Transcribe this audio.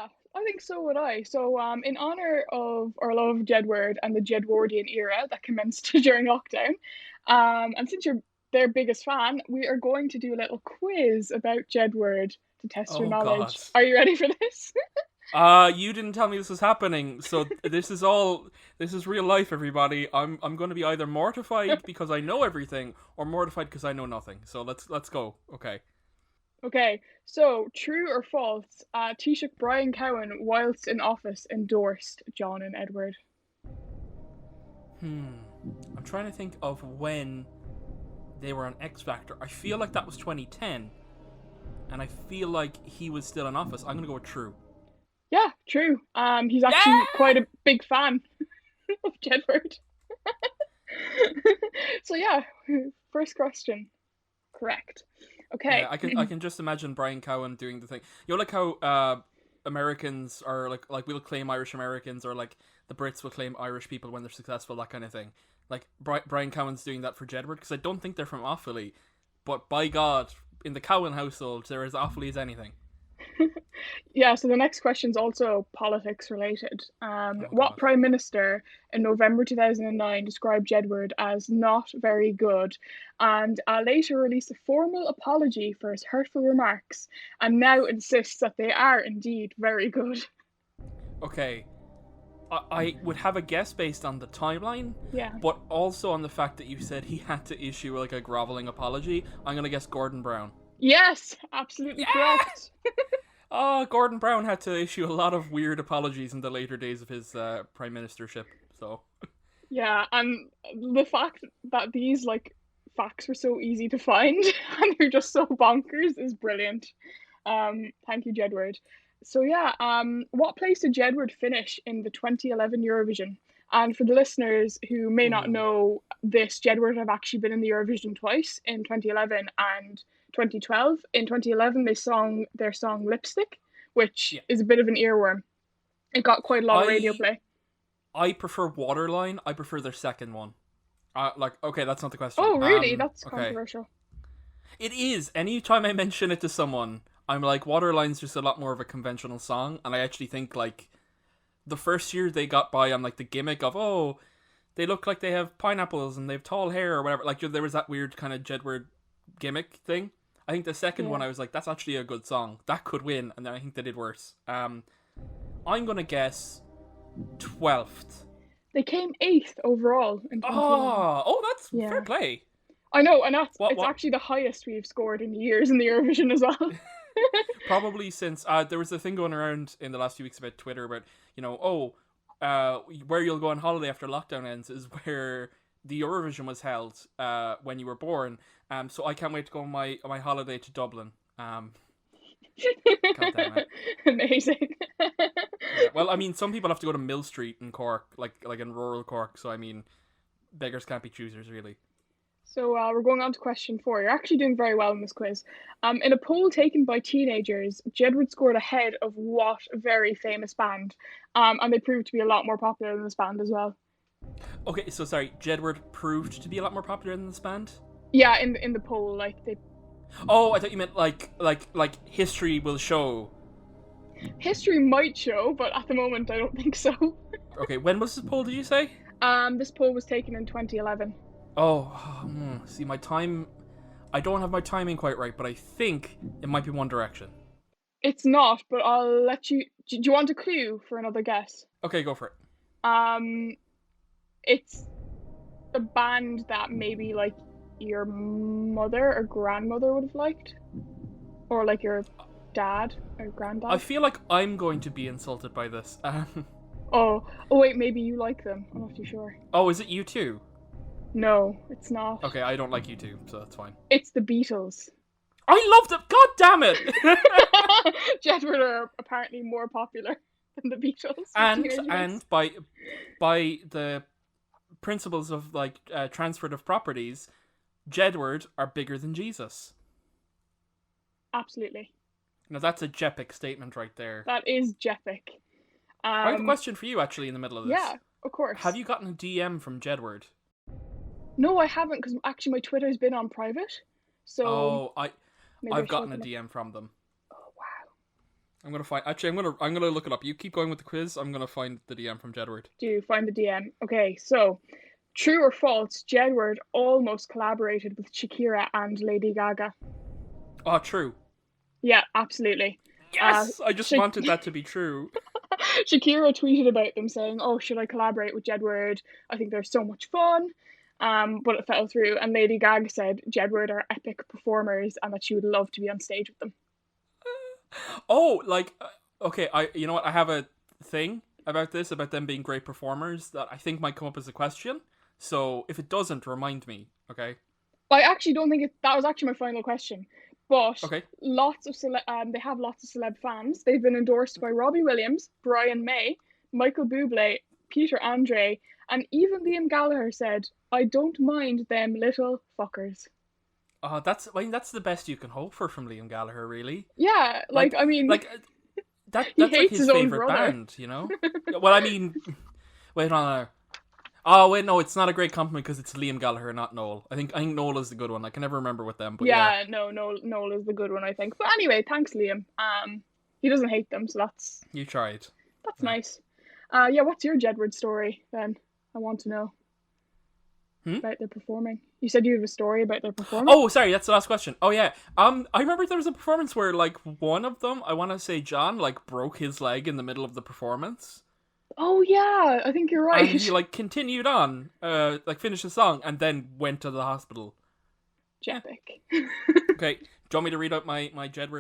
Yeah, I think so would I. So, in honor of our love of Jedward and the Jedwardian era that commenced during lockdown, and since you're their biggest fan, we are going to do a little quiz about Jedward to test your Oh God. knowledge. Are you ready for this? You didn't tell me this was happening, so this is real life, everybody. I'm going to be either mortified because I know everything, or mortified because I know nothing. So let's go. Okay. Okay, so true or false? Taoiseach Brian Cowen, whilst in office, endorsed John and Edward. Hmm. I'm trying to think of when they were on X Factor. I feel like that was 2010, and I feel like he was still in office. I'm gonna go with true. Yeah, true. He's Yeah. actually quite a big fan of Jedward. So yeah, first question, correct. Yeah, Okay. I can just imagine Brian Cowen doing the thing. You know, like how Americans are like we'll claim Irish Americans, or like the Brits will claim Irish people when they're successful, that kind of thing. Like Brian Cowen's doing that for Jedward, because I don't think they're from Offaly, but by God, in the Cowen household, they're as Offaly as anything. Yeah, so the next question is also politics related. Oh What God. prime minister in November 2009 described Jedward as not very good, and later released a formal apology for his hurtful remarks, and now insists that they are indeed very good? Okay, I would have a guess based on the timeline, Yeah. but also on the fact that you said he had to issue like a groveling apology. I'm gonna guess Gordon Brown. Yes, absolutely Yeah. correct. Oh, Gordon Brown had to issue a lot of weird apologies in the later days of his prime ministership. So, Yeah, and the fact that these facts were so easy to find and they're just so bonkers is brilliant. Thank you, Jedward. So yeah, what place did Jedward finish in the 2011 Eurovision? And for the listeners who may not ooh, know this, Jedward have actually been in the Eurovision twice, in 2011 and 2012. In 2011, they sung their song Lipstick, which yeah. is a bit of an earworm. It got quite a lot of radio I play. I prefer Waterline. I prefer their second one. Okay, that's not the question. Oh, really? That's Okay, controversial. it is. Anytime I mention it to someone, I'm like, Waterline's just a lot more of a conventional song, and I actually think like the first year they got by on like the gimmick of, oh, they look like they have pineapples and they have tall hair or whatever. Like there was that weird kind of Jedward gimmick thing. I think the second Yeah. one I was like, that's actually a good song. That could win, and then I think they did worse. I'm gonna guess 12th. They came eighth overall in 2011. Oh, that's fair Yeah. play. I know, and it's What? actually the highest we've scored in years in the Eurovision as well. Probably since there was a thing going around in the last few weeks about Twitter about, where you'll go on holiday after lockdown ends is where the Eurovision was held when you were born. So I can't wait to go on my holiday to Dublin. God damn it. Amazing. Yeah. Well, I mean, some people have to go to Mill Street in Cork, like in rural Cork. So I mean, beggars can't be choosers, really. So we're going on to question four. You're actually doing very well in this quiz. In a poll taken by teenagers, Jedward scored ahead of what very famous band? And they proved to be a lot more popular than this band as well. Okay, so sorry, Jedward proved to be a lot more popular than this band. Yeah, in the poll, like they Oh, I thought you meant like history will show. history might show, but at the moment I don't think so. Okay, when was this poll? Did you say? This poll was taken in 2011. Oh, see, my time. I don't have my timing quite right, but I think it might be One Direction. It's not, but I'll let you. Do you want a clue for another guess? Okay, go for it. Um, it's a band that maybe like your mother or grandmother would have liked, or like your dad or I granddad. feel like I'm going to be insulted by this. Oh wait, maybe you like them. I'm not too sure. Oh, is it you too? No, it's not. Okay, I don't like you too, so that's fine. It's the Beatles. I love them. God damn it! Jedward are apparently more popular than the Beatles with and teenagers. and by the principles of like transferred properties, Jedward are bigger than Jesus. Absolutely, Now that's a Jepic statement right there. that is Jepic. I have a Um, question for you actually in the middle of this. yeah, of course. Have you gotten a DM from Jedward? No, I haven't because actually my Twitter's been on private, so Oh, maybe I I've should gotten a open it. DM from them. Oh wow. I'm gonna find. Actually, I'm gonna look it up. You keep going with the quiz. I'm gonna find the DM from Jedward. Do find the DM. Okay, so true or false? Jedward almost collaborated with Shakira and Lady Gaga. Oh, true. Yeah, absolutely. Uh, Yes, I just Sha- wanted that to be true. Shakira tweeted about them saying, "Oh, should I collaborate with Jedward? I think they're so much fun." But it fell through, and Lady Gaga said Jedward are epic performers and that she would love to be on stage with them. Oh, like, okay, you know what? I have a thing about this, about them being great performers, that I think might come up as a question. So if it doesn't, remind me, okay? I actually don't think that was actually my final question. But Okay. they have lots of celeb fans. They've been endorsed by Robbie Williams, Brian May, Michael Bublé, Peter Andre, and even Liam Gallagher said, "I don't mind them little fuckers." I mean, that's the best you can hope for from Liam Gallagher, really. Yeah, like Like, I mean, like he that's like hates his his own favorite brother. band, you know? Well, I mean, wait on. Oh wait, no, it's not a great compliment because it's Liam Gallagher, not Noel. I think Noel is the good one. I can never remember with them, but yeah, Yeah, no, Noel is the good one, I think. But anyway, thanks, Liam. He doesn't hate them, so you tried. that's Yeah. nice. Yeah, what's your Jedward story then? I want to know Hmm? about their performing. You said you have a story about their performing? Oh, sorry, that's the last question. Oh yeah. I remember there was a performance where like one of them, I want to say John, like broke his leg in the middle of the performance, Oh yeah, I think you're and he right. like continued on, like finished the song, and then went to the hospital. Yeah. Jepic. Okay. Do you want me to read out my Jedward